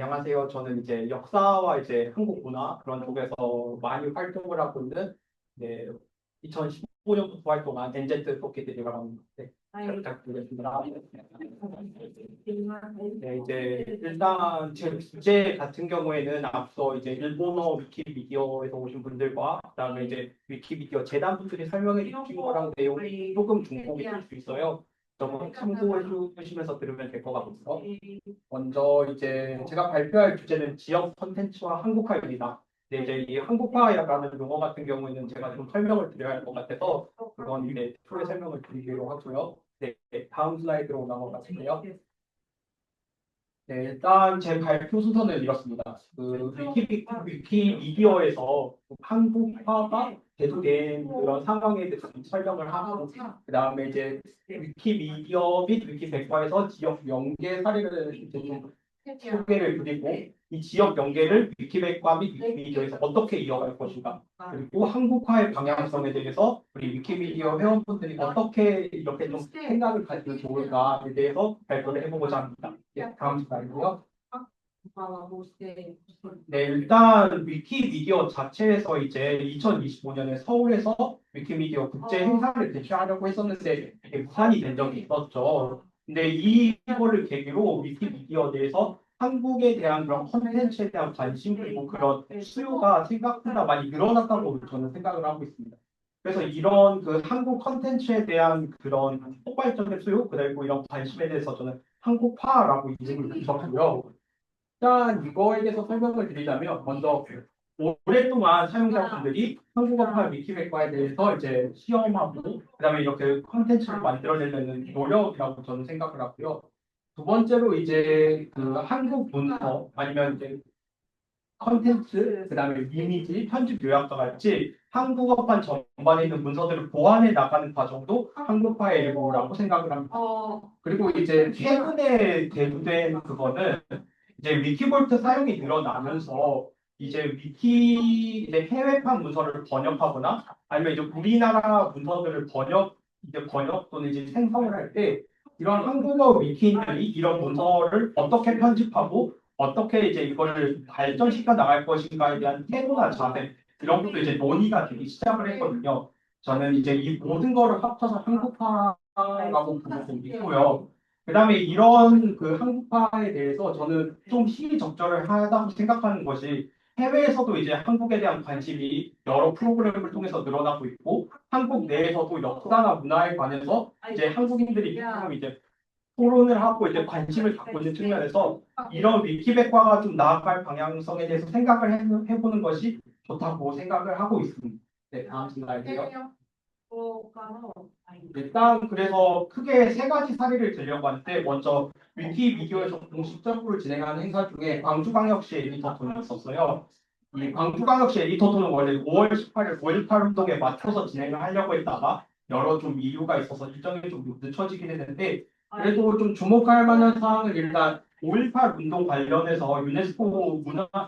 안녕하세요. 저는 이제 역사와 이제 한국 문화 그런 쪽에서 많이 활동을 하고 있는 네, 2015년부터 활동한 NZ 토끼들이라고 합니다. 네, 잘 부탁드리겠습니다. 네, 이제 일단 제 주제 같은 경우에는 앞서 이제 일본어 위키미디어에서 오신 분들과 그다음에 이제 위키미디어 재단 분들이 설명해 주신 거랑 내용이 조금 중복이 될 수 있어요. 너무 참고해 주시면서 들으면 될 것 같고요. 먼저 이제 제가 발표할 주제는 지역 콘텐츠와 한국화입니다. 근데 이제 이 한국화라는 용어 같은 경우에는 제가 좀 설명을 드려야 할 것 같아서 그건 이제 프로의 설명을 드리기로 하고요. 네, 다음 슬라이드로 넘어가실게요. 네, 일단 제 발표 순서는 이렇습니다. 위키미디어에서 한국화가 대두된 그런 상황에 대해서 좀 설명을 하고, 그 다음에 이제 위키미디어 및 위키백과에서 지역 연계 사례를 이제 좀 소개를 드리고, 이 지역 연계를 위키백과 및 위키미디어에서 어떻게 이어갈 것인가, 그리고 한국화의 방향성에 대해서 우리 위키미디어 회원분들이 어떻게 이렇게 좀 생각을 가지면 좋을까에 대해서 발표를 해보고자 합니다. 예, 다음 슬라이드요. 네, 일단 위키미디어 자체에서 이제 2025년에 서울에서 위키미디어 국제 행사를 개최하려고 했었는데 이게 무산이 된 적이 있었죠. 근데 이거를 계기로 위키미디어 내에서 한국에 대한 그런 콘텐츠에 대한 관심 그리고 그런 수요가 생각보다 많이 늘어났다고 저는 생각을 하고 있습니다. 그래서 이런 그 한국 콘텐츠에 대한 그런 폭발적인 수요 그리고 이런 관심에 대해서 저는 한국파라고 이름을 붙였고요. 일단 이거에 대해서 설명을 드리자면 먼저 오랫동안 사용자분들이 한국어파 위키백과에 대해서 이제 시험하고 그다음에 이렇게 콘텐츠를 만들어내려는 노력이라고 저는 생각을 하고요. 두 번째로 이제 그 한국 문서 아니면 이제 컨텐츠, 그다음에 이미지, 편집 요약과 같이 한국어판 전반에 있는 문서들을 보완해 나가는 과정도 한국화의 일부라고 생각을 합니다. 그리고 이제 최근에 대두된 그거는 이제 위키볼트 사용이 늘어나면서 이제 이제 해외판 문서를 번역하거나 아니면 이제 우리나라 문서들을 이제 번역 또는 이제 생성을 할 때 이런 한국어 위키인들이 이런 문서를 어떻게 편집하고 어떻게 이제 이거를 발전시켜 나갈 것인가에 대한 태도나 자세 이런 것도 이제 논의가 되기 시작을 했거든요. 저는 이제 이 모든 거를 합쳐서 한국화라고 보고 있고요. 그다음에 이런 그 한국화에 대해서 저는 좀 시의적절하다고 생각하는 것이 해외에서도 이제 한국에 대한 관심이 여러 프로그램을 통해서 늘어나고 있고 한국 내에서도 역사나 문화에 관해서 이제 한국인들이 조금 이제 토론을 하고 이제 관심을 갖고 있는 측면에서 이런 위키백과가 좀 나아갈 방향성에 대해서 생각을 해보는 것이 좋다고 생각을 하고 있습니다. 네, 다음 슬라이드요. 일단 그래서 크게 세 가지 사례를 들려고 하는데 먼저 위키미디어에서 공식적으로 진행하는 행사 중에 광주광역시 에디터톤이 있었어요. 이 광주광역시 에디터톤은 원래 5월 18일 5.18 운동에 맞춰서 진행을 하려고 했다가 여러 좀 이유가 있어서 일정이 좀 늦춰지긴 했는데 그래도 좀 주목할 만한 사항은 일단 5.18 운동 관련해서 유네스코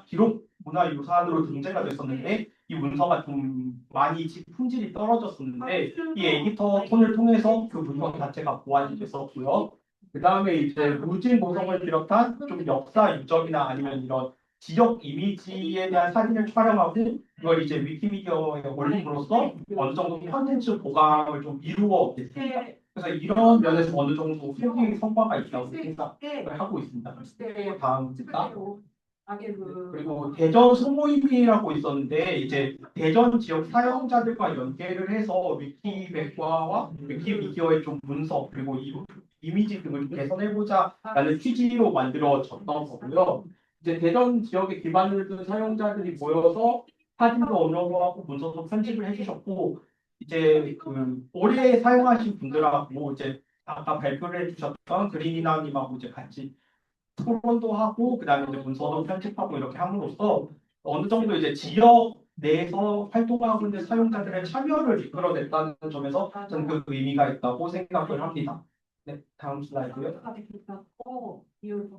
기록 문화유산으로 등재가 됐었는데 이 문서가 좀 많이 품질이 떨어졌었는데 이 에디터 톤을 통해서 그 문서 자체가 보완이 됐었고요. 그 다음에 이제 무진 보석을 비롯한 좀 역사 유적이나 아니면 이런 지역 이미지에 대한 사진을 촬영하고 그걸 이제 위키미디어에 올림으로써 어느 정도 콘텐츠 보강을 좀 이루어냈습니다. 그래서 이런 면에서 어느 정도 소기 성과가 있다고 생각을 하고 있습니다. 다음 습니다. 그리고 대전 소모임이라고 있었는데 이제 대전 지역 사용자들과 연계를 해서 위키백과와 위키미디어의 좀 문서 그리고 이미지 등을 좀 개선해보자라는 취지로 만들어졌던 거고요. 이제 대전 지역에 기반을 둔 사용자들이 모여서 사진도 업로드하고 문서도 편집을 해주셨고 이제 그 오래 사용하신 분들하고 이제 아까 발표를 해주셨던 그린이나님하고 이제 같이 토론도 하고 그다음에 이제 문서도 편집하고 이렇게 함으로써 어느 정도 이제 지역 내에서 활동하고 있는 사용자들의 참여를 이끌어냈다는 점에서 저는 그 의미가 있다고 생각을 합니다. 네, 다음 슬라이드요.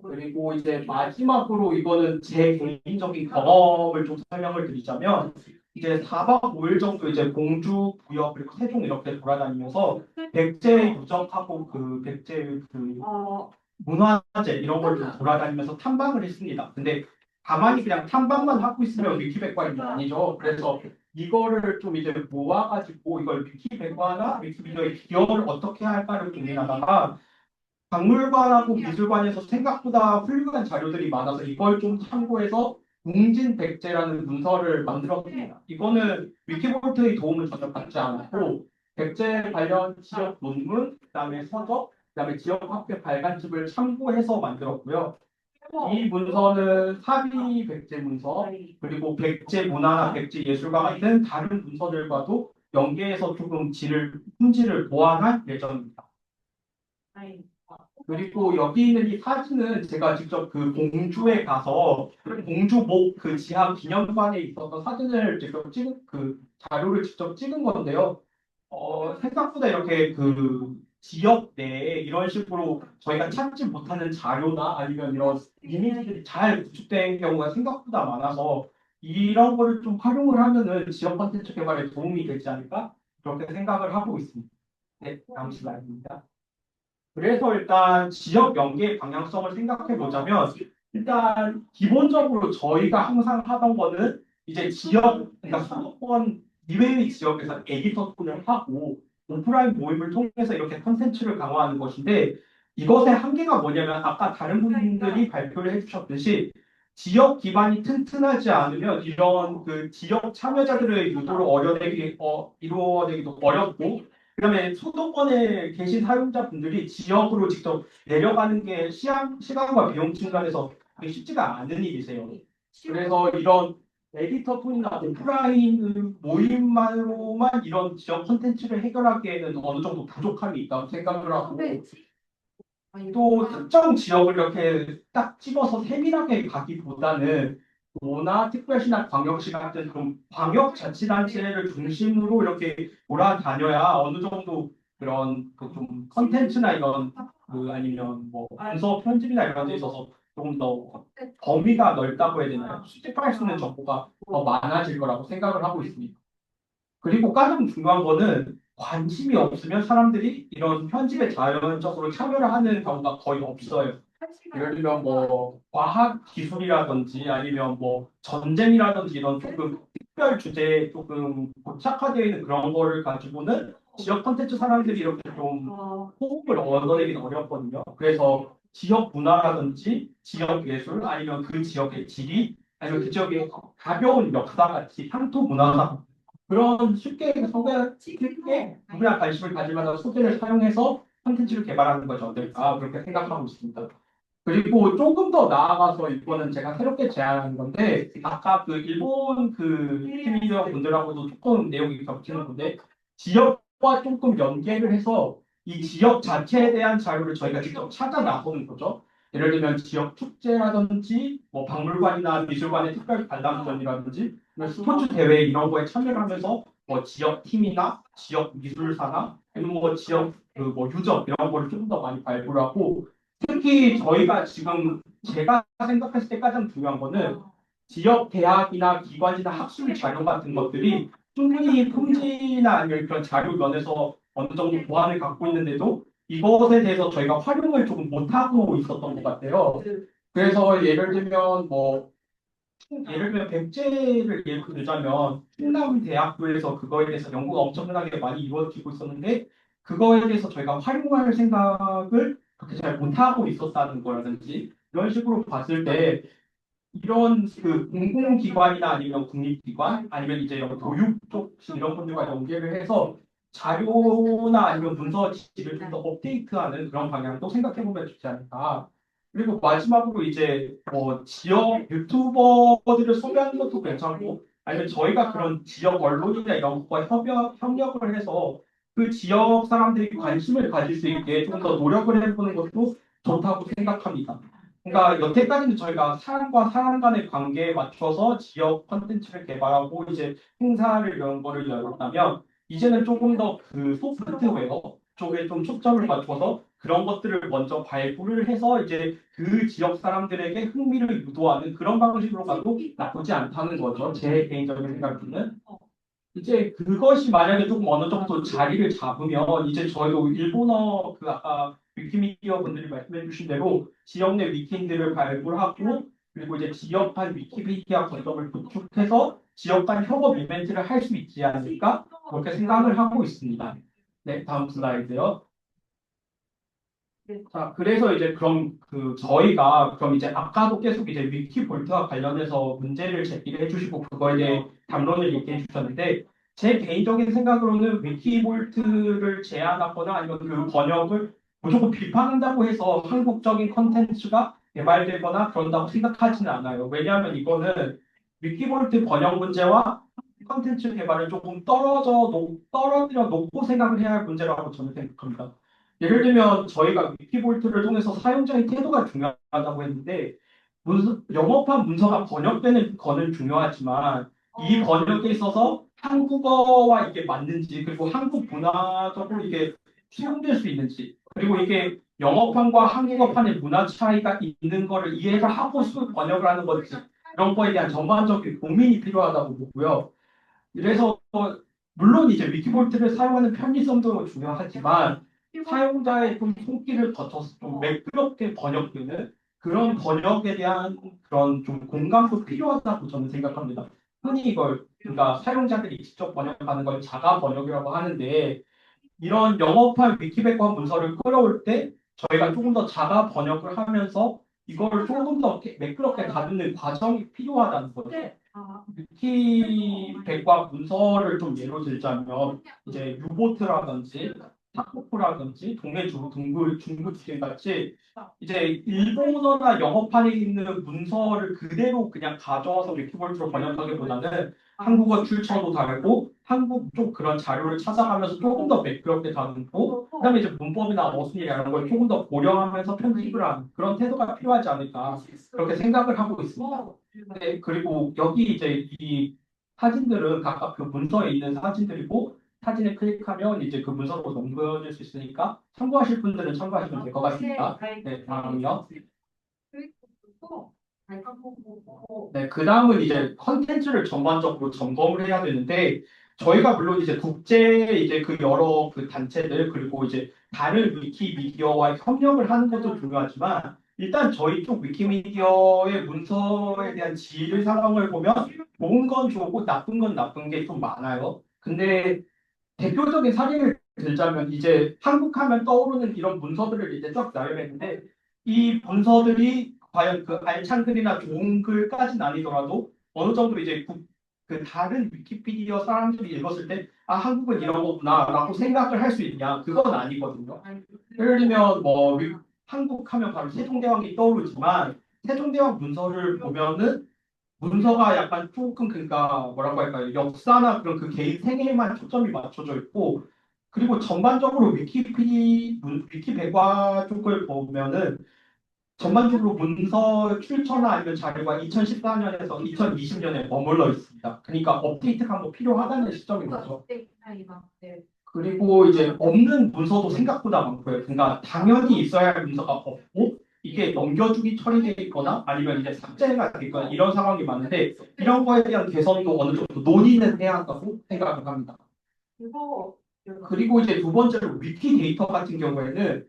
그리고 이제 마지막으로 이거는 제 개인적인 경험을 좀 설명을 드리자면 이제 4박 5일 정도 이제 공주, 부여 그리고 세종 이렇게 돌아다니면서 백제 유적하고 그 백제 그 문화재 이런 걸 좀 돌아다니면서 탐방을 했습니다. 근데 가만히 그냥 탐방만 하고 있으면 위키백과는 아니죠. 그래서 이거를 좀 이제 모아가지고 이걸 위키백과나 위키미디어의 기여를 어떻게 할까를 고민하다가 박물관하고 미술관에서 생각보다 훌륭한 자료들이 많아서 이걸 좀 참고해서 웅진백제라는 문서를 만들었습니다. 이거는 위키볼트의 도움을 전혀 받지 않았고 백제 관련 지역 논문, 그다음에 서적, 그다음에 지역 학회 발간집을 참고해서 만들었고요. 이 문서는 사비 백제 문서 그리고 백제 문화나 백제 예술과 같은 다른 문서들과도 연계해서 조금 품질을 보완할 예정입니다. 그리고 여기 있는 이 사진은 제가 직접 그 공주에 가서 공주목 그 지하 기념관에 있어서 사진을 직접 찍은 그 자료를 직접 찍은 건데요. 생각보다 이렇게 그 지역 내에 이런 식으로 저희가 찾지 못하는 자료나 아니면 이런 이미지들이 잘 구축된 경우가 생각보다 많아서 이런 거를 좀 활용을 하면은 지역 콘텐츠 개발에 도움이 되지 않을까? 그렇게 생각을 하고 있습니다. 네, 다음 슬라이드입니다. 그래서 일단 지역 연계 방향성을 생각해 보자면 일단 기본적으로 저희가 항상 하던 거는 이제 지역 그러니까 수도권 이외의 지역에서 에디터 톤을 하고 오프라인 모임을 통해서 이렇게 컨텐츠를 강화하는 것인데 이것의 한계가 뭐냐면 아까 다른 분들이 발표를 해주셨듯이 지역 기반이 튼튼하지 않으면 이런 그 지역 참여자들의 유도를 이루어내기도 어렵고 그다음에 수도권에 계신 사용자분들이 지역으로 직접 내려가는 게 시간과 비용 측면에서 쉽지가 않은 일이세요. 그래서 이런 에디터 톤이나 오프라인 모임만으로만 이런 지역 콘텐츠를 해결하기에는 어느 정도 부족함이 있다고 생각을 하고 또 특정 지역을 이렇게 딱 집어서 세밀하게 가기보다는 도나 특별시나 광역시 같은 그런 광역자치단체를 중심으로 이렇게 돌아다녀야 어느 정도 그런 그 좀 컨텐츠나 이런 그 아니면 뭐 문서 편집이나 이런 데 있어서 조금 더 범위가 넓다고 해야 되나요? 수집할 수 있는 정보가 더 많아질 거라고 생각을 하고 있습니다. 그리고 가장 중요한 거는 관심이 없으면 사람들이 이런 편집에 자연적으로 참여를 하는 경우가 거의 없어요. 예를 들면 뭐 과학 기술이라든지 아니면 뭐 전쟁이라든지 이런 조금 특별 주제에 조금 고착화되어 있는 그런 거를 가지고는 지역 콘텐츠 사람들이 이렇게 좀 호흡을 얻어내기는 어렵거든요. 그래서 지역 문화라든지 지역 예술 아니면 그 지역의 지리 아니면 그 지역의 가벼운 역사 같이 향토 문화사 그런 쉽게 누구나 관심을 가질 만한 소재를 사용해서 콘텐츠를 개발하는 것이 어떨까 그렇게 생각하고 있습니다. 그리고 조금 더 나아가서 이거는 제가 새롭게 제안한 건데 아까 그 일본 그 팀리더 분들하고도 조금 내용이 겹치는 건데 지역과 조금 연계를 해서 이 지역 자체에 대한 자료를 저희가 직접 찾아 나서는 거죠. 예를 들면 지역 축제라든지 뭐 박물관이나 미술관의 특별 관람전이라든지 스포츠 대회 이런 거에 참여를 하면서 뭐 지역 팀이나 지역 미술사나 아니면 뭐 지역 그 뭐 유적 이런 거를 조금 더 많이 발굴 하고 특히 저희가 지금 제가 생각했을 때 가장 중요한 거는 지역 대학이나 기관이나 학술 자료 같은 것들이 충분히 품질이나 아니면 그런 자료 면에서 어느 정도 보안을 갖고 있는데도 이것에 대해서 저희가 활용을 조금 못하고 있었던 것 같아요. 그래서 예를 들면 백제를 예로 들자면 충남대학교에서 그거에 대해서 연구가 엄청나게 많이 이루어지고 있었는데 그거에 대해서 저희가 활용할 생각을 그렇게 잘 못하고 있었다는 거라든지 이런 식으로 봤을 때 이런 그 공공기관이나 아니면 국립기관 아니면 이제 이런 교육 쪽 이런 분들과 연계를 해서 자료나 아니면 문서 지식을 좀 더 업데이트하는 그런 방향도 생각해 보면 좋지 않을까. 그리고 마지막으로 이제 뭐 지역 유튜버들을 소개하는 것도 괜찮고 아니면 저희가 그런 지역 언론이나 이런 것과 협력을 해서 그 지역 사람들이 관심을 가질 수 있게 좀 더 노력을 해보는 것도 좋다고 생각합니다. 그러니까 여태까지는 저희가 사람과 사람 간의 관계에 맞춰서 지역 콘텐츠를 개발하고 이제 행사를 이런 거를 열었다면 이제는 조금 더 그 소프트웨어 쪽에 좀 초점을 맞춰서 그런 것들을 먼저 발굴을 해서 이제 그 지역 사람들에게 흥미를 유도하는 그런 방식으로 가도 나쁘지 않다는 거죠. 제 개인적인 생각으로는. 이제 그것이 만약에 조금 어느 정도 자리를 잡으면 이제 저희도 일본어 그 아까 위키미디어 분들이 말씀해 주신 대로 지역 내 위키들을 발굴하고 그리고 이제 지역간 위키피디아 거점을 구축해서 지역 간 협업 이벤트를 할 수 있지 않을까 그렇게 생각을 하고 있습니다. 네, 다음 슬라이드요. 자, 그래서 이제 그럼 그 저희가 그럼 이제 아까도 계속 이제 위키볼트와 관련해서 문제를 제기를 해주시고 그거에 대해 담론을 얘기해 주셨는데 제 개인적인 생각으로는 위키볼트를 제안하거나 아니면 그 번역을 무조건 비판한다고 해서 한국적인 컨텐츠가 개발되거나 그런다고 생각하지는 않아요. 왜냐하면 이거는 위키볼트 번역 문제와 컨텐츠 개발을 조금 떨어뜨려 놓고 생각을 해야 할 문제라고 저는 생각합니다. 예를 들면 저희가 위키볼트를 통해서 사용자의 태도가 중요하다고 했는데 영업한 문서가 번역되는 거는 중요하지만 이 번역에 있어서 한국어와 이게 맞는지 그리고 한국 문화적으로 이게 수용될 수 있는지 그리고 이게 영어판과 한국어판의 문화 차이가 있는 거를 이해를 하고 번역을 하는 건지 이런 거에 대한 전반적인 고민이 필요하다고 보고요. 그래서 물론 이제 위키볼트를 사용하는 편리성도 중요하지만 사용자의 좀 손길을 거쳐서 좀 매끄럽게 번역되는 그런 번역에 대한 그런 좀 공감도 필요하다고 저는 생각합니다. 흔히 이걸 그러니까 사용자들이 직접 번역하는 걸 자가 번역이라고 하는데 이런 영어판 위키백과 문서를 끌어올 때 저희가 조금 더 자가 번역을 하면서 이걸 조금 더 매끄럽게 다루는 과정이 필요하다는 거죠. 위키백과 문서를 좀 예로 들자면 이제 유보트라든지 타코프라든지 중구주신 같이 이제 일본어나 영어판에 있는 문서를 그대로 그냥 가져와서 위키볼트로 번역하기보다는 한국어 출처도 다르고 한국 쪽 그런 자료를 찾아가면서 조금 더 매끄럽게 다루고 그다음에 이제 문법이나 어순이나 이런 걸 조금 더 고려하면서 편집을 하는 그런 태도가 필요하지 않을까 그렇게 생각을 하고 있습니다. 네, 그리고 여기 이제 이 사진들은 각각 그 문서에 있는 사진들이고 사진을 클릭하면 이제 그 문서로 넘겨질 수 있으니까 참고하실 분들은 참고하시면 될 것 같습니다. 네, 다음이요. 네, 그 다음은 이제 컨텐츠를 전반적으로 점검을 해야 되는데 저희가 물론 이제 국제 이제 그 여러 그 단체들 그리고 이제 다른 위키미디어와 협력을 하는 것도 중요하지만 일단 저희 쪽 위키미디어의 문서에 대한 질 상황을 보면 좋은 건 좋고 나쁜 건 나쁜 게 좀 많아요. 근데 대표적인 사례를 들자면 이제 한국 하면 떠오르는 이런 문서들을 이제 쫙 나열했는데 이 문서들이 과연 그 알찬글이나 좋은 글까지는 아니더라도 어느 정도 이제 그 다른 위키피디어 사람들이 읽었을 때 아 한국은 이런 거구나라고 생각을 할 수 있냐 그건 아니거든요. 예를 들면 뭐 한국 하면 바로 세종대왕이 떠오르지만 세종대왕 문서를 보면은 문서가 약간 조금 그러니까 뭐라고 할까요? 역사나 그런 그 개인 생애에만 초점이 맞춰져 있고 그리고 전반적으로 위키백과 쪽을 보면은 전반적으로 문서 출처나 아니면 자료가 2014년에서 2020년에 머물러 있습니다. 그러니까 업데이트가 뭐 필요하다는 시점인 거죠. 그리고 이제 없는 문서도 생각보다 많고요. 그러니까 당연히 있어야 할 문서가 없고 이게 넘겨주기 처리되어 있거나 아니면 이제 삭제가 되거나 이런 상황이 많은데 이런 거에 대한 개선도 어느 정도 논의는 해야 한다고 생각을 합니다. 그리고 이제 두 번째로 위키 데이터 같은 경우에는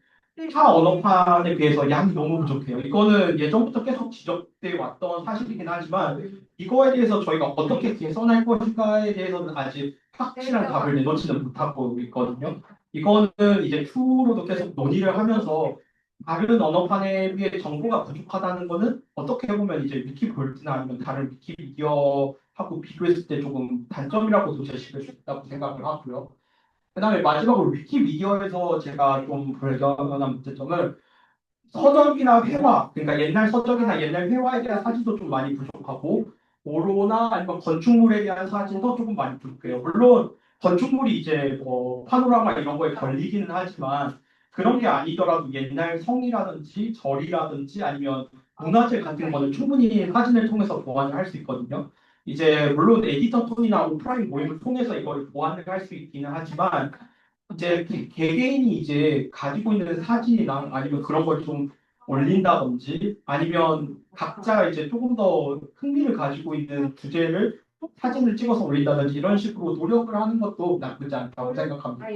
타 언어판에 비해서 양이 너무 부족해요. 이거는 예전부터 계속 지적돼 왔던 사실이긴 하지만 이거에 대해서 저희가 어떻게 개선할 것인가에 대해서는 아직 확실한 답을 내놓지는 못하고 있거든요. 이거는 이제 추후로도 계속 논의를 하면서 다른 언어판에 비해 정보가 부족하다는 거는 어떻게 보면 이제 위키볼트나 아니면 다른 위키미디어하고 비교했을 때 조금 단점이라고도 제시될 수 있다고 생각을 하고요. 그다음에 마지막으로 위키미디어에서 제가 좀 발견한 문제점은 서적이나 회화, 그러니까 옛날 서적이나 옛날 회화에 대한 사진도 좀 많이 부족하고, 오로나 아니면 건축물에 대한 사진도 조금 많이 부족해요. 물론 건축물이 이제 뭐 파노라마 이런 거에 걸리기는 하지만 그런 게 아니더라도 옛날 성이라든지 절이라든지 아니면 문화재 같은 거는 충분히 사진을 통해서 보완을 할 수 있거든요. 이제 물론 에디터 톤이나 오프라인 모임을 통해서 이걸 보완을 할 수 있기는 하지만 이제 개개인이 이제 가지고 있는 사진이나 아니면 그런 걸 좀 올린다든지 아니면 각자 이제 조금 더 흥미를 가지고 있는 주제를 사진을 찍어서 올린다든지 이런 식으로 노력을 하는 것도 나쁘지 않다고 생각합니다.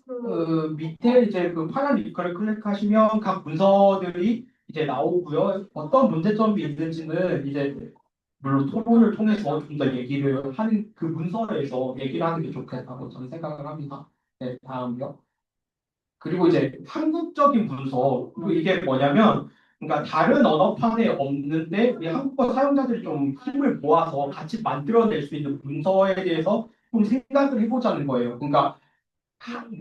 그 밑에 이제 그 파란 링크를 클릭하시면 각 문서들이 이제 나오고요. 어떤 문제점이 있는지는 이제 물론 토론을 통해서 좀 더 얘기를 하는 그 문서에서 얘기를 하는 게 좋겠다고 저는 생각을 합니다. 네, 다음요. 그리고 이제 한국적인 문서, 그리고 이게 뭐냐면, 그러니까 다른 언어판에 없는데 우리 한국어 사용자들이 좀 힘을 모아서 같이 만들어낼 수 있는 문서에 대해서 좀 생각을 해보자는 거예요. 그러니까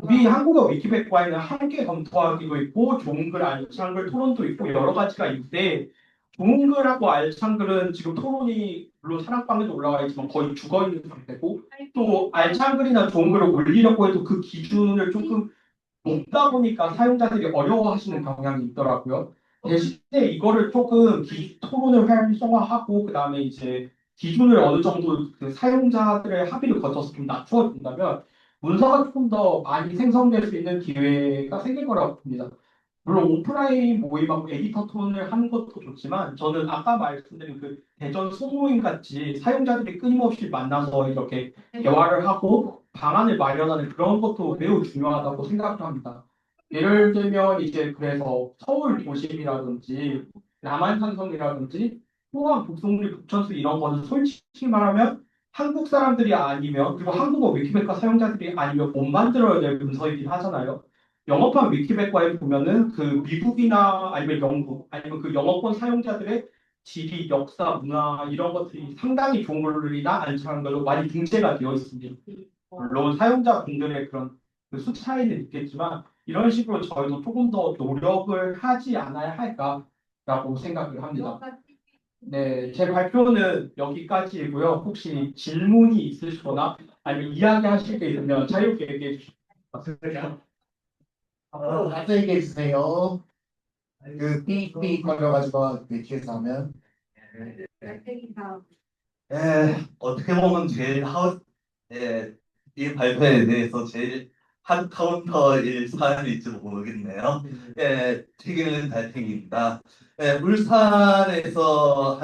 우리 한국어 위키백과에는 함께 검토하기도 있고 좋은 글, 알찬 글 토론도 있고 여러 가지가 있는데 좋은 글하고 알찬 글은 지금 토론이 물론 사랑방에도 올라와 있지만 거의 죽어 있는 상태고 또 알찬 글이나 좋은 글을 올리려고 해도 그 기준을 조금 높다 보니까 사용자들이 어려워하시는 경향이 있더라고요. 대신에 이거를 조금 토론을 활성화하고 그다음에 이제 기준을 어느 정도 그 사용자들의 합의를 거쳐서 좀 낮추어 준다면 문서가 조금 더 많이 생성될 수 있는 기회가 생길 거라고 봅니다. 물론 오프라인 모임하고 에디터 톤을 하는 것도 좋지만 저는 아까 말씀드린 그 대전 소모임 같이 사용자들이 끊임없이 만나서 이렇게 대화를 하고 방안을 마련하는 그런 것도 매우 중요하다고 생각을 합니다. 예를 들면 이제 그래서 서울 도심이라든지 남한산성이라든지 포항, 북송리, 북천수 이런 거는 솔직히 말하면 한국 사람들이 아니면 그리고 한국어 위키백과 사용자들이 아니면 못 만들어야 될 문서이긴 하잖아요. 영어판 위키백과에 보면은 그 미국이나 아니면 영국 아니면 그 영어권 사용자들의 지리, 역사, 문화 이런 것들이 상당히 좋은 글이나 안창한 걸로 많이 등재가 되어 있습니다. 물론 사용자분들의 그런 그수 차이는 있겠지만 이런 식으로 저희도 조금 더 노력을 하지 않아야 할까라고 생각을 합니다. 네, 제 발표는 여기까지이고요. 혹시 질문이 있으시거나 아니면 이야기하실 게 있으면 자유롭게 얘기해 주시면 좋겠습니다. 나도 얘기해 주세요. 그 삐삐 걸려가지고 그 뒤에서 하면. 어떻게 보면 제일 이 발표에 대해서 제일 한 카운터일 사람일지도 모르겠네요. 튀기는 달팽이입니다. 울산에서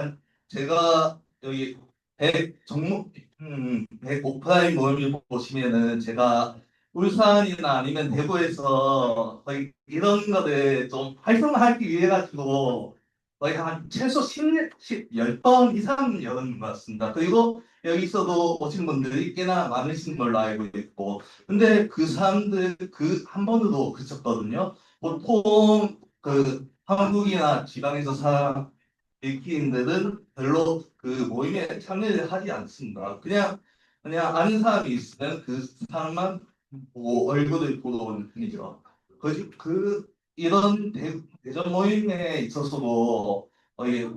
제가 여기 100 오프라인 모임을 보시면은 제가 울산이나 아니면 대구에서 거의 이런 거를 좀 활성화하기 위해 가지고 거의 한 최소 10번 이상 열은 것 같습니다. 그리고 여기서도 오신 분들이 꽤나 많으신 걸로 알고 있고, 근데 그 사람들 그 한 번도 그쳤거든요. 보통 그 한국이나 지방에서 사는 일기인들은 별로 그 모임에 참여를 하지 않습니다. 그냥 아는 사람이 있으면 그 사람만 보고 얼굴을 보러 오는 편이죠. 이런 대전 모임에 있어서도 거의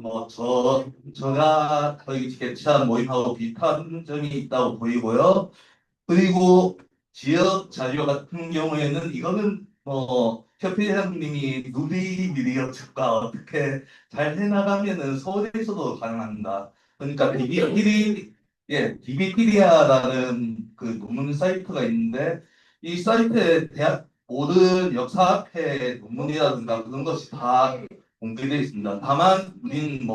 제가 거의 개최한 모임하고 비슷한 점이 있다고 보이고요. 그리고 지역 자료 같은 경우에는 이거는 협회장님이 누리 미디어측과 어떻게 잘 해나가면은 서울에서도 가능합니다. 그러니까 비비피디아라는 그 논문 사이트가 있는데 이 사이트에 대학 모든 역사학회 논문이라든가 그런 것이 다 공개되어 있습니다. 다만 우리는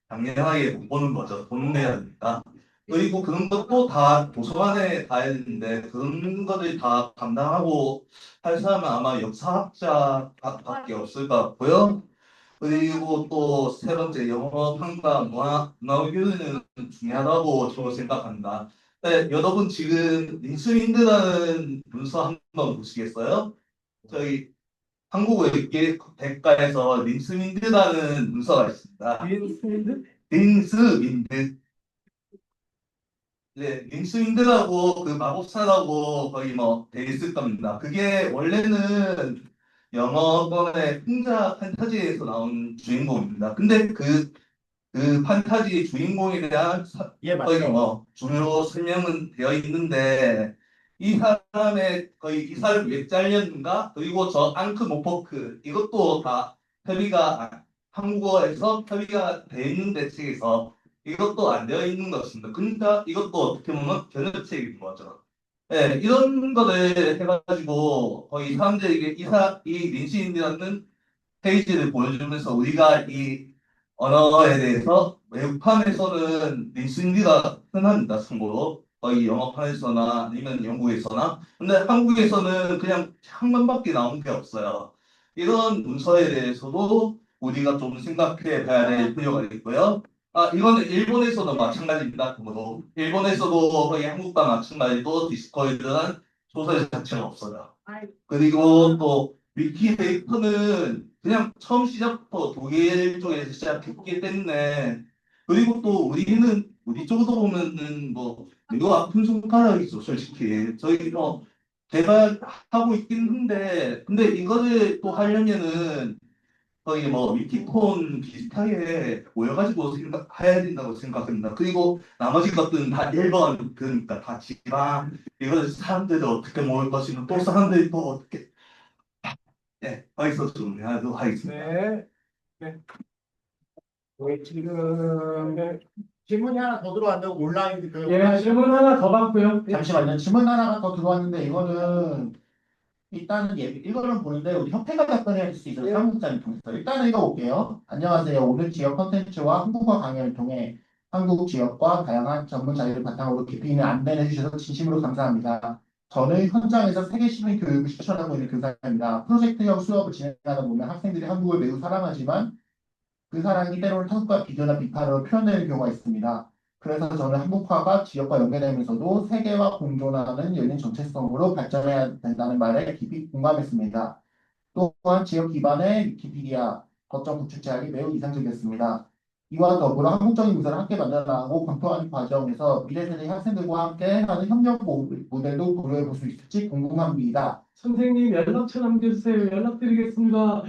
당연하게 못 보는 거죠. 돈 내야 되니까. 그리고 그런 것도 다 도서관에 가야 되는데 그런 것을 다 감당하고 할 사람은 아마 역사학자밖에 없을 것 같고요. 그리고 또 세 번째 영어판과 문화교류는 중요하다고 저는 생각합니다. 네, 여러분 지금 린스윈드라는 문서 한번 보시겠어요? 저희 한국어 읽기 백과에서 린스윈드라는 문서가 있습니다. 린스윈드? 네, 링스윈드라고 그 마법사라고 거의 돼 있을 겁니다. 그게 원래는 영어권의 풍자 판타지에서 나온 주인공입니다. 근데 그 판타지 주인공에 대한 거의 주요 설명은 되어 있는데 이 사람의 거의 이사를 왜 잘렸는가? 그리고 저 앙크모포크 이것도 다 한국어에서 협의가 돼 있는데 책에서 이것도 안 되어 있는 것입니다. 그러니까 이것도 어떻게 보면 변협책인 거죠. 네, 이런 거를 해가지고 거의 사람들에게 이 린시인이라는 페이지를 보여주면서 우리가 언어에 대해서 외국판에서는 리스닝가 흔합니다, 참고로. 거의 영어판에서나 아니면 영국에서나. 근데 한국에서는 그냥 한 번밖에 나온 게 없어요. 이런 문서에 대해서도 우리가 좀 생각해 봐야 될 필요가 있고요. 이거는 일본에서도 마찬가지입니다. 참고로. 일본에서도 거의 한국과 마찬가지로 디스코이드란 소설 자체가 없어요. 그리고 또 위키데이터는 그냥 처음 시작부터 독일 쪽에서 시작했기 때문에 그리고 또 우리 쪽으로 보면은 뭐 이거 아픈 손가락이죠 솔직히 저희 뭐 개발하고 있긴 한데 근데 이거를 또 하려면은 거의 뭐 위키폰 비슷하게 모여가지고 생각해야 된다고 생각합니다. 그리고 나머지 것들은 다 일본 그러니까 다 지방 이거를 사람들이 어떻게 모을 것이고 또 사람들이 또 어떻게 거기서 좀 하도록 하겠습니다. 네. 네. 지금 질문이 하나 더 들어왔는데 온라인 예, 질문 하나 더 받고요. 잠시만요. 질문 하나가 더 들어왔는데 이거는 일단은 이거는 보는데 우리 협회가 답변할 수 있어서 사무국장님 통해서 일단은 읽어볼게요. 안녕하세요. 오늘 지역 컨텐츠와 한국어 강연을 통해 한국 지역과 다양한 전문 자료를 바탕으로 깊이 있는 안내를 해주셔서 진심으로 감사합니다. 저는 현장에서 세계 시민 교육을 실천하고 있는 교사입니다. 프로젝트형 수업을 진행하다 보면 학생들이 한국을 매우 사랑하지만 그 사랑이 때로는 탓과 비교나 비판으로 표현되는 경우가 있습니다. 그래서 저는 한국화가 지역과 연계되면서도 세계와 공존하는 열린 정체성으로 발전해야 된다는 말에 깊이 공감했습니다. 또한 지역 기반의 위키피디아 거점 구축 제약이 매우 이상적이었습니다. 이와 더불어 한국적인 문서를 함께 만들어 나가고 검토하는 과정에서 미래 세대 학생들과 함께 하는 협력 모델도 고려해 볼 수 있을지 궁금합니다. 선생님 연락처 남겨주세요. 연락드리겠습니다.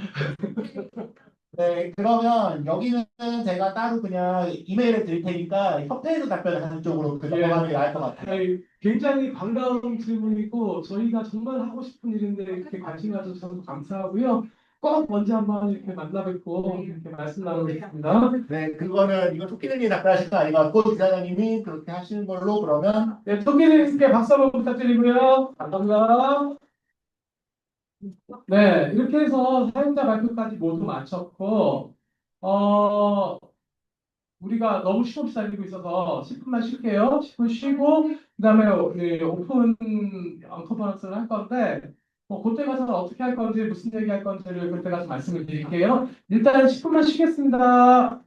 네, 그러면 여기는 제가 따로 그냥 이메일을 드릴 테니까 협회에서 답변을 하는 쪽으로 넘어가는 게 나을 것 같아요. 아니, 굉장히 반가운 질문이고 저희가 정말 하고 싶은 일인데 이렇게 관심 가져주셔서 감사하고요. 꼭 언제 한번 이렇게 만나 뵙고 이렇게 말씀 나누겠습니다. 네, 이거 토끼님이 답변하실 거 아닌 것 같고, 기사장님이 그렇게 하시는 걸로 그러면, 네, 토끼님께 박수 한번 부탁드리고요. 감사합니다. 네, 이렇게 해서 사용자 발표까지 모두 마쳤고, 우리가 너무 쉼없이 달리고 있어서 10분만 쉴게요. 10분 쉬고, 그 다음에 오픈 컨퍼런스를 할 건데, 그때 가서 어떻게 할 건지, 무슨 얘기 할 건지를 그때 가서 말씀을 드릴게요. 일단 10분만 쉬겠습니다.